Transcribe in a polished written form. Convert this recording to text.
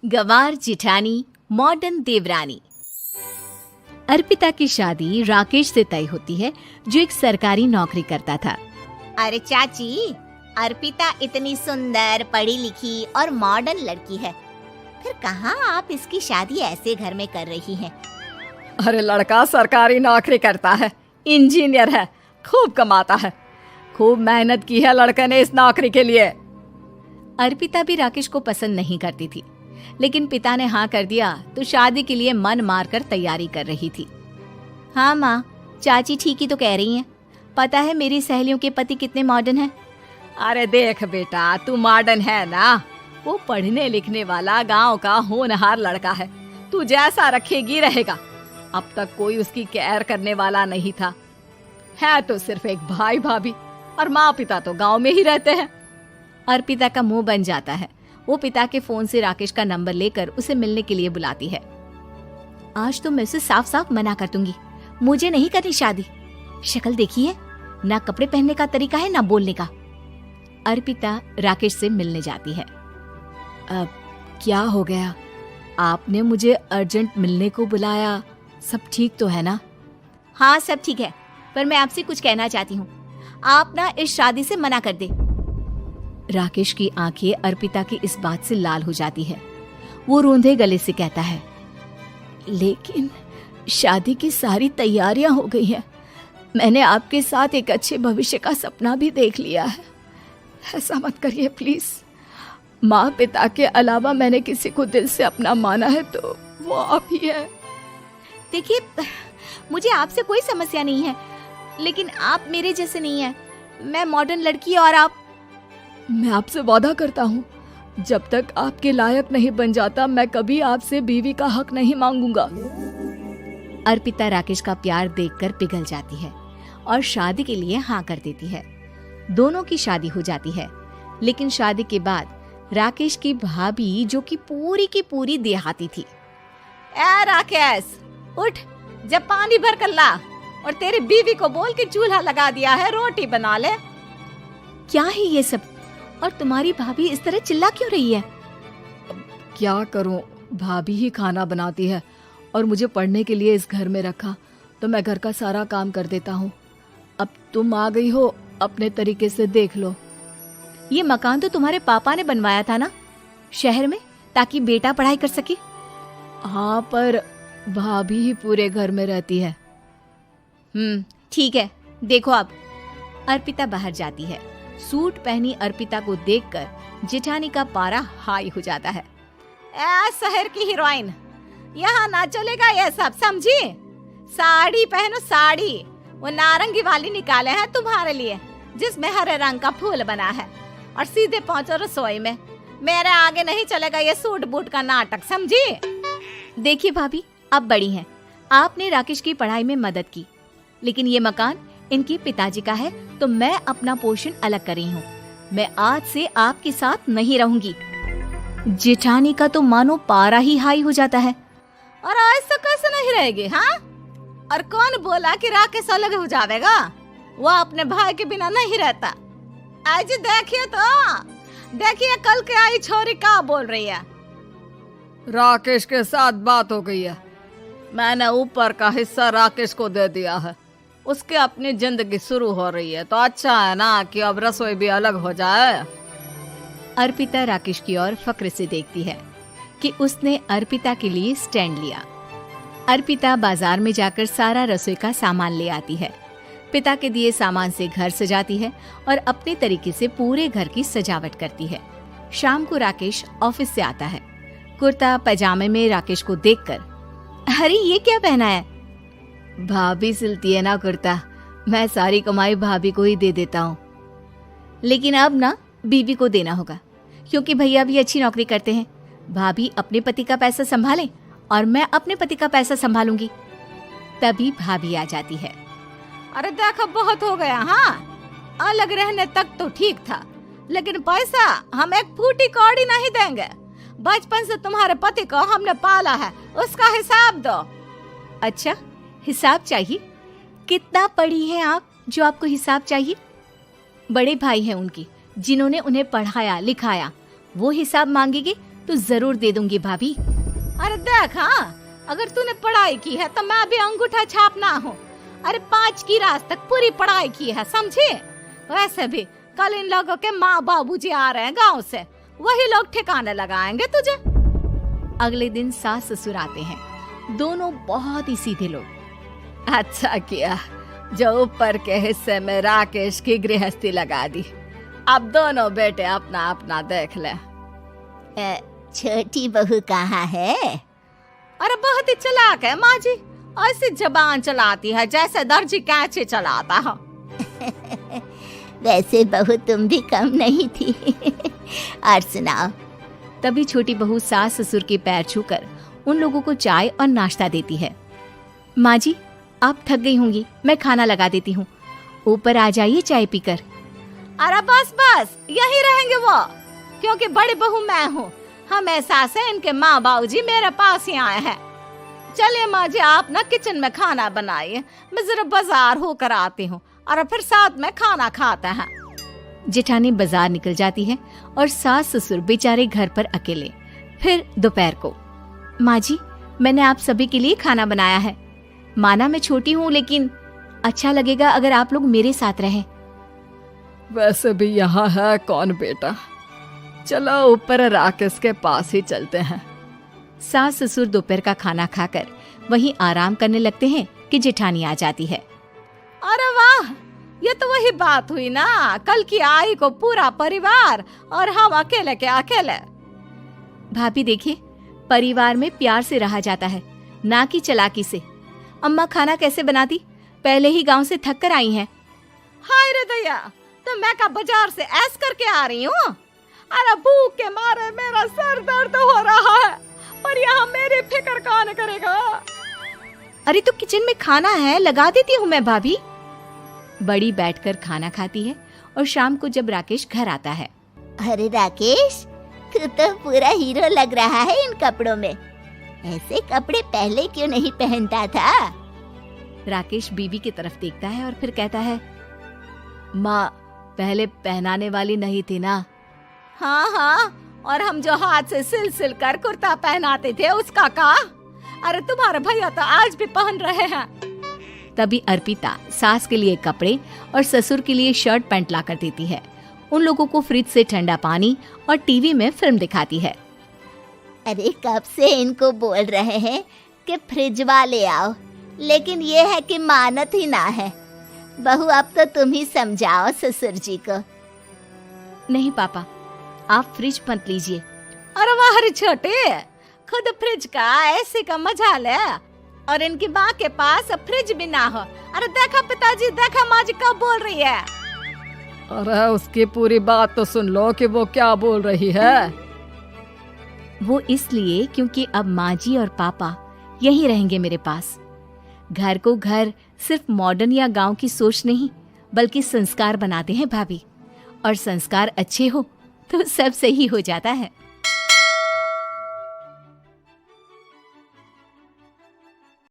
गंवार जिठानी modern देवरानी। अर्पिता की शादी राकेश से तय होती है, जो एक सरकारी नौकरी करता था। अरे चाची, अर्पिता इतनी सुंदर, पढ़ी लिखी और मॉडर्न लड़की है, फिर कहाँ आप इसकी शादी ऐसे घर में कर रही हैं? अरे लड़का सरकारी नौकरी करता है, इंजीनियर है, खूब कमाता है, खूब मेहनत की है लड़के ने इस नौकरी के लिए। अर्पिता भी राकेश को पसंद नहीं करती थी, लेकिन पिता ने हाँ कर दिया तो शादी के लिए मन मारकर तैयारी कर रही थी। हाँ माँ, चाची ठीक ही तो कह रही हैं। पता है मेरी सहेलियों के पति कितने मॉडर्न हैं। अरे देख बेटा, तू मॉडर्न है ना, वो पढ़ने लिखने वाला गांव का होनहार लड़का है, तू जैसा रखेगी रहेगा। अब तक कोई उसकी केयर करने वाला नहीं था, है तो सिर्फ एक भाई भाभी, और माँ पिता तो गांव में ही रहते हैं। अर्पिता का मुंह बन जाता है। वो पिता के फोन से राकेश का नंबर लेकर उसे मिलने के लिए बुलाती है। आज तो मैं उसे साफ साफ मना कर दूंगी, मुझे नहीं करनी शादी। शक्ल देखी है ना, कपड़े पहनने का तरीका है ना बोलने का। अर्पिता राकेश से मिलने जाती है। अब क्या हो गया? आपने मुझे अर्जेंट मिलने को बुलाया, सब ठीक तो है ना? हाँ सब ठीक है, पर मैं आपसे कुछ कहना चाहती हूँ। आप ना इस शादी से मना कर दे। राकेश की आंखें अर्पिता की इस बात से लाल हो जाती है। वो रोंदे गले से कहता है, लेकिन शादी की सारी तैयारियां हो गई हैं। मैंने आपके साथ एक अच्छे भविष्य का सपना भी देख लिया है। ऐसा मत करिए प्लीज। माँ पिता के अलावा मैंने किसी को दिल से अपना माना है तो वो आप ही है। देखिए, मुझे आपसे कोई समस्या नहीं है, लेकिन आप मेरे जैसे नहीं हैं। मैं मॉडर्न लड़की और आप। मैं आपसे वादा करता हूँ, जब तक आपके लायक नहीं बन जाता मैं कभी आपसे बीवी का हक नहीं मांगूंगा। अर्पिता राकेश का प्यार देखकर पिघल जाती है और शादी के लिए हाँ कर देती है। दोनों की शादी हो जाती है, लेकिन शादी के बाद राकेश की भाभी, जो कि पूरी की पूरी देहाती थी। ए राकेश, उठ, जब पानी भर कर ला, और तेरी बीवी को बोल के चूल्हा लगा दिया है, रोटी बना ले। क्या है ये सब? और तुम्हारी भाभी इस तरह चिल्ला क्यों रही है? क्या करूं, भाभी ही खाना बनाती है और मुझे पढ़ने के लिए इस घर में रखा, तो मैं घर का सारा काम कर देता हूँ। अब तुम आ गई हो, अपने तरीके से देख लो। ये मकान तो तुम्हारे पापा ने बनवाया था ना, शहर में, ताकि बेटा पढ़ाई कर सके। हाँ, पर भाभी ही पूरे घर में रहती है। ठीक है, देखो अब। अर्पिता बाहर जाती है। सूट पहनी अर्पिता को देखकर जेठानी का पारा हाई हो जाता है। ए शहर की हीरोइन, यहाँ ना चलेगा ये सब, समझी? साड़ी पहनो, साड़ी। वो नारंगी वाली निकाले हैं तुम्हारे लिए, जिसमें हरे रंग का फूल बना है, और सीधे पहुंचो रसोई में। मेरे आगे नहीं चलेगा ये सूट बूट का नाटक, समझी? देखिए भाभी, आप बड़ी हैं, आपने राकेश की पढ़ाई में मदद की, लेकिन ये मकान इनके पिताजी का है, तो मैं अपना पोर्शन अलग कर रही हूँ। मैं आज से आपके साथ नहीं रहूंगी। जेठानी का तो मानो पारा ही हाई हो जाता है। और ऐसा कैसे नहीं रहेगी? हाँ, और कौन बोला कि राकेश अलग हो जाएगा? वो अपने भाई के बिना नहीं रहता। आज देखिए तो, देखिए कल के आई छोरी क्या बोल रही है। राकेश के साथ बात हो गई है, मैंने ऊपर का हिस्सा राकेश को दे दिया है, उसके अपनी जिंदगी शुरू हो रही है, तो अच्छा है ना कि अब रसोई भी अलग हो जाए। अर्पिता राकेश की ओर फक्र से देखती है कि उसने अर्पिता के लिए स्टैंड लिया। अर्पिता बाजार में जाकर सारा रसोई का सामान ले आती है। पिता के दिए सामान से घर सजाती है और अपने तरीके से पूरे घर की सजावट करती है। शाम को राकेश ऑफिस से आता है। कुर्ता पैजामे में राकेश को देखकर, अरे ये क्या पहना है? भाभी सिलती है ना कुर्ता, मैं सारी कमाई भाभी को ही दे देता हूँ। लेकिन अब ना बीवी को देना होगा, क्योंकि भैया भी अच्छी नौकरी करते हैं। भाभी अपने पति का पैसा संभाले और मैं अपने पति का पैसा संभालूंगी। तभी भाभी आ जाती है। अरे देखो, बहुत हो गया। हाँ, अलग रहने तक तो ठीक था, लेकिन पैसा हम एक फूटी कौड़ी नहीं देंगे। बचपन से तुम्हारे पति को हमने पाला है, उसका हिसाब दो। अच्छा, हिसाब चाहिए? कितना पढ़ी हैं आप जो आपको हिसाब चाहिए? बड़े भाई हैं उनकी, जिन्होंने उन्हें पढ़ाया लिखाया, वो हिसाब मांगेंगे तो जरूर दे दूंगी भाभी। अरे देख, हाँ, अगर तूने पढ़ाई की है तो मैं भी अंगूठा छापना हूँ। अरे 5 की रात तक पूरी पढ़ाई की है, समझे? वैसे भी कल इन लोगों के माँ बाबूजी आ रहे हैं गांव से, वही लोग ठिकाने लगाएंगे तुझे। अगले दिन सास ससुर आते हैं, दोनों बहुत ही सीधे लोग। अच्छा किया जो ऊपर के हिस्से में राकेश की गृहस्थी लगा दी। अब दोनों बेटे अपना अपना देख ले। छोटी बहू कहाँ है? अरे बहुत ही चालाक है माँ जी, ऐसी जबान चलाती है जैसे दर्जी कैंची चलाता है। वैसे बहू तुम भी कम नहीं थी। और सुनाओ। तभी छोटी बहू सास ससुर के पैर छूकर उन लोगों को चाय और नाश्ता देती है। माँ जी, आप थक गई होंगी, मैं खाना लगा देती हूँ, ऊपर आ जाइए चाय पीकर। अरे बस बस, यही रहेंगे वो, क्योंकि बड़ी बहू मैं हूँ। हमेशा से इनके माँ बाबूजी मेरे पास ही आए हैं। चलिए माँ जी, आप ना किचन में खाना बनाइए, मैं जरा बाजार होकर आती हूँ और फिर साथ में खाना खाते हैं। जेठानी बाजार निकल जाती है और सास ससुर बेचारे घर पर अकेले। फिर दोपहर को, माँ जी, मैंने आप सभी के लिए खाना बनाया है। माना मैं छोटी हूँ, लेकिन अच्छा लगेगा अगर आप लोग मेरे साथ रहें। वैसे भी यहाँ है कौन बेटा, चलो ऊपर राकेश के पास ही चलते हैं। सास ससुर दोपहर का खाना खाकर वहीं आराम करने लगते हैं कि जेठानी आ जाती है। अरे वाह, ये तो वही बात हुई ना, कल की आई को पूरा परिवार और हम अकेले के अकेले। भाभी देखिए, परिवार में प्यार से रहा जाता है, ना कि चालाकी से। अम्मा खाना कैसे बनाती, पहले ही गांव से थक कर आई हैं। हाय रे दया, तो मैं का बाजार से ऐस करके आ रही हूँ। अरे भूख के मारे मेरा सर दर्द हो रहा है, पर यहाँ मेरी फिक्र कौन करेगा। अरे तो किचन में खाना है, लगा देती हूँ मैं भाभी। बड़ी बैठकर खाना खाती है और शाम को जब राकेश घर आता है। अरे राकेश, तू तो पूरा हीरो लग रहा है इन कपड़ों में। ऐसे कपड़े पहले क्यों नहीं पहनता था? राकेश बीवी की तरफ देखता है और फिर कहता है, माँ पहले पहनाने वाली नहीं थी ना। हाँ हाँ, और हम जो हाथ से सिल सिल कर कुर्ता पहनाते थे उसका का? अरे तुम्हारे भैया तो आज भी पहन रहे हैं। तभी अर्पिता सास के लिए कपड़े और ससुर के लिए शर्ट पैंट ला कर देती है। उन लोगों को फ्रिज से ठंडा पानी और टीवी में फिल्म दिखाती है। अरे कब से इनको बोल रहे हैं कि फ्रिज वाले आओ, लेकिन ये है कि मानत ही ना है। बहू, अब तो तुम ही समझाओ ससुर जी को। नहीं पापा, आप फ्रिज मत लीजिए। अरे वाह रे छोटे, खुद फ्रिज का ऐसे का मजा ले, और इनकी माँ के पास फ्रिज भी ना हो। अरे देखा पिताजी, देखा माँ जी कब बोल रही है। अरे उसकी पूरी बात तो सुन लो कि वो क्या बोल रही है। वो इसलिए क्योंकि अब माँ जी और पापा यहीं रहेंगे मेरे पास। घर को घर सिर्फ मॉडर्न या गांव की सोच नहीं, बल्कि संस्कार बनाते हैं भाभी, और संस्कार अच्छे हो तो सब सही हो जाता है।